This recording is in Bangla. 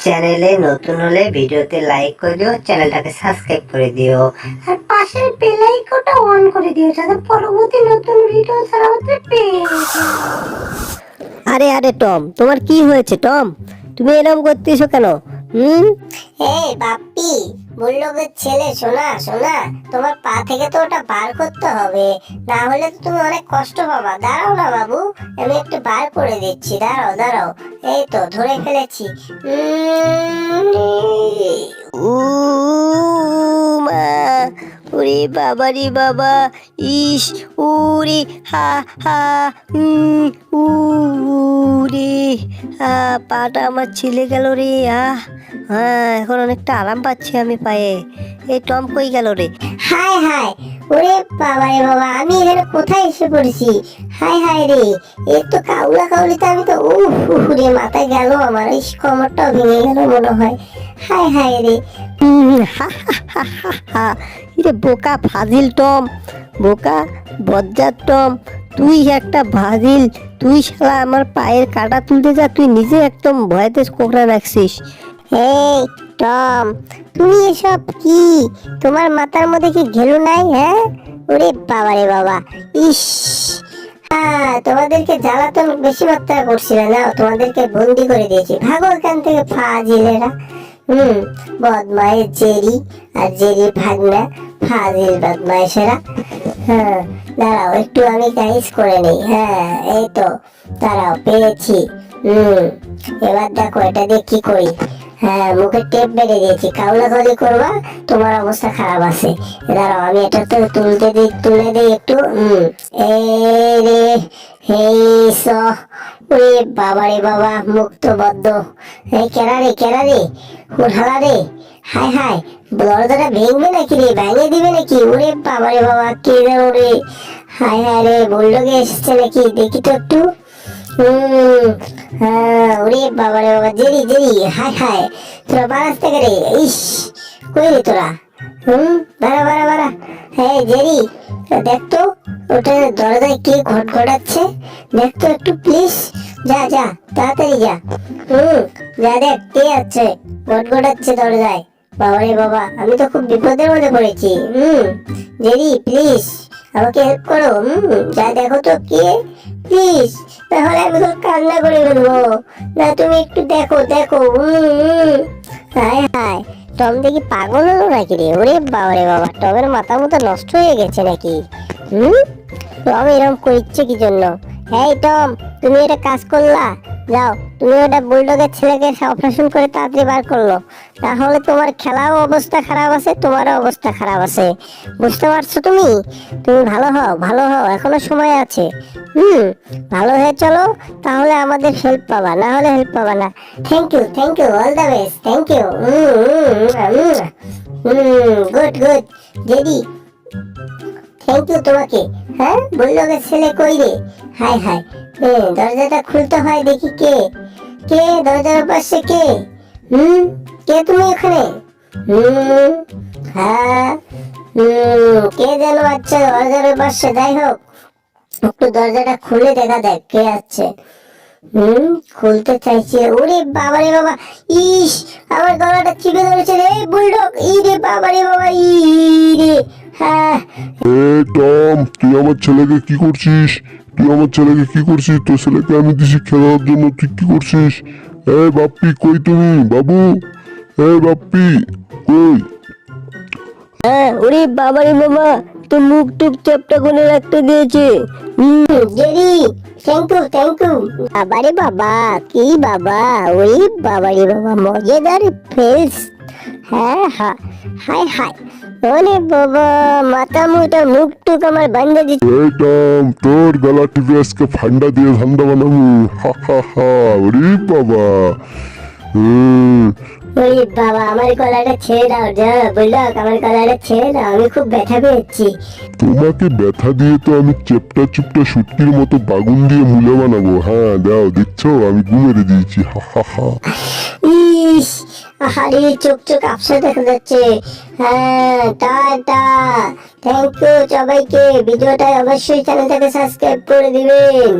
চ্যানেলে নতুন হলে ভিডিওতে লাইক করে দিও, চ্যানেলটাকে সাবস্ক্রাইব করে দিও আর পাশের বেল আইকনটা অন করে দিও যাতে পরবর্তী নতুন ভিডিও ছাড়া হতে পেয়ে যাও। আরে আরে টম, তোমার কি হয়েছে টম? তুমি এরকম করতেছো কেন? এই বাপ্পি, বুল্লুকের ছেলে, শোনা শোনা, তোমার পা থেকে তো ওটা বার করতে হবে, না হলে তো তুমি অনেক কষ্ট পাবা। দাঁড়াও না বাবু, আমি একটু বার করে দিচ্ছি, দাঁড়াও দাঁড়াও। এই তো ধরে ফেলেছি। উ মা, ওরে বাবা রে বাবা, ইস, ওরে হা হা, উরে, পাটা আমার ছিলে গেল রে। হ্যাঁ, এখন অনেকটা আরাম পাচ্ছি আমি পায়ে। এই টম কই গেল রে? হায় হায়, ওরে বাবা রে বাবা, আমি এখানে কোথায় এসে পড়েছি? হায় হায় রে, এই তো কাউলা কাউলিতে আমি তো রে, মাথায় গেল আমার, এই কোমরটাও ভেঙে গেল মনে হয়। হায় হায় রে। রে বোকা ফাজিল টম, বোকা বজ্জাত টম, তুই একটা ফাজিল। তুই শালা আমার পায়ের কাটা তুলতে যা, তুই নিজে একদম ভয়েতে কোকড়া রাখছিস। এই টম, তুমি এসব কি? তোমার মাথার মধ্যে কি ঘেলু নাই? হ্যাঁ, ওরে বাবা রে বাবা, ইস, তোমাদেরকে জ্বালাতন বেশি মাত্রা করছিল না, তোমাদেরকে বন্দি করে দিয়েছি। ভাগো এখান থেকে ফাজিলেরা। বদমাইশ জেরি আর জেরির ভাগনা, ফাজিল বদমাইশেরা। হ্যাঁ, দাঁড়াও একটু আমি গাইস করে নেই। হ্যাঁ, এই তো, দাঁড়াও, পেয়েছি। এবার দেখো এটা দিয়ে কি করি। হ্যাঁ, মুখে টেপ বেঁধে দিয়েছি, কাউলা কাউলি করবা, তোমার অবস্থা খারাপ আছে। দাঁড়াও আমি এটা তো তুলে দিই একটু। এই রে, এই ওরে বাবা রে বাবা, মুক্ত বদ্ধ। এই কেরা রে, উঠালা রে। হায় হায়, দরজাটা ভেঙবে নাকি রে, ভেঙে দিবে নাকি? ওরে বাবা রে বাবা, কে যেন রে। হায় হায় রে, বললোকে এসেছে নাকি, দেখি তো একটু। হ্যাঁ, ওরে বাবা রে বাবা, জেরি জেরি, হায় হায়, তোরা বারাস থেকে রে। ইস, কই রে তোরা? বাড়া। হ্যাঁ জেরি, দেখতো ওটা দরজায় কে ঘটাচ্ছে, দেখতো একটু প্লিজ। যা যা, তাড়াতাড়ি যা। যা দেখ কে আছে ঘটাচ্ছে দরজায়। বাবা রে বাবা, আমি তো খুব বিপদের মধ্যে পড়েছি। জেরি প্লিজ আমাকে হেল্প করো। যা দেখো তো কে, প্লিজ, তাহলে আমি তো কান্না করে ফেলবো। না তুমি একটু দেখো। হায় হায়, টম দেখি পাগল হলো নাকি রে? ওরে বাবা রে বাবা, টমের মাথা মতো নষ্ট হয়ে গেছে নাকি? টম এরকম করছে কি জন্য? এই টম, তুমি এটা কাজ করলা, যাও তুমি ওটা বুলডগের ছেলেকে অপারেশন করে তাড়াতাড়ি বার করলো, তাহলে তোমার খেলাও অবস্থা খারাপ আছে, তোমারও অবস্থা খারাপ আছে। বুঝতে পারছো? তুমি ভালো হও, এখনো সময় আছে। ভালো হয়ে চলো, তাহলে আমাদের হেল্প পাবা, না হলে হেল্প পাবা না। Thank you, all the best, thank you. Good JD, thank you তোমাকে। হ্যাঁ, বুলডগের ছেলে কই রে? হায় হায়, দরজাটা খুলতে হয়, দেখি কে দরজার পাশে কে? কে তুমি এখানে? হ্যাঁ, কে যেন আছে দরজার পাশে। যাই হোক, একটু দরজাটা খুলে দেখা দেখ কে আছে। খুলতে চাইছে। ওরে বাবা রে বাবা, ইস, আমার গলাটা চিপে ধরেছে রে বুলডগ। ই রে বাবা রে বাবা, ই রে। হ্যাঁ, টম, তুই আমার ছেলেকে কি করছিস? তোর ছেলেকে আমি দিছি খেলার জন্য, তুই কি করছিস? বাপ্পি কই তুমি? বাবু, বাপ্পি কই? হ্যাঁ, ওরে বাবা রে বাবা, তো মুখ টুক চ্যাপটা করে রাখতে দিয়েছে। Jerry, thank you. বাবা রে বাবা, কি বাবা, ওই বাবা রে বাবা, মজাদার ফেলস। হ্যাঁ, হায় হায়, ওরে বাবা, মাথা মুটা মুখ টুক আমার বান্ধে দিচ্ছে। টম, তোর গলা টিপে আজকে ফান্ডা দিয়ে ধান্দা বানাবো। ওরে বাবা। ওরে বাবা, আমার গলাটা ছেড়ে দাও, যা বুলডগ, আমার গলাটা ছেড়ে দাও, আমি খুব ব্যথা পেয়েছি। তোমাকে ব্যথা দিয়ে তো আমি চেপটা শুটকির মতো বাগুন দিয়ে মুলে বানাবো। হ্যাঁ দাও, দেখছো আমি গুমেরে দিয়েছি। ইস, আহারে, চোখ আপসা দেখা যাচ্ছে। হ্যাঁ, টাটা, থ্যাংক ইউ সবাইকে। ভিডিওটা অবশ্যই চ্যানেলটাকে সাবস্ক্রাইব করে দিবেন।